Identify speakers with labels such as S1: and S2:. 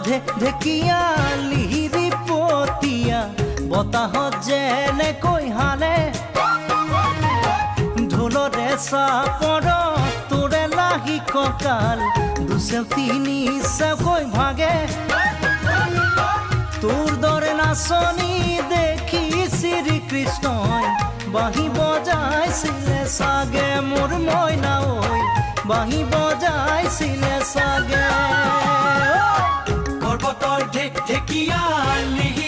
S1: ঢেকীয়া লিহিৰি পতীয়া বতাহত যেনেকৈ হালে ঢোলৰে চাপৰত তোৰে লাহি কঁকাল দুচেও তিনি চেওকৈ ভাগে তোৰ দৰে নাচনি দেখি শ্ৰীকৃষ্ণই বাঁহী বজাইছিলে চাগে মোৰ মইনা ঐ বাঁহী বজাইছিলে চাগে
S2: পৰ্বতৰ ঢেকীয়া লিহি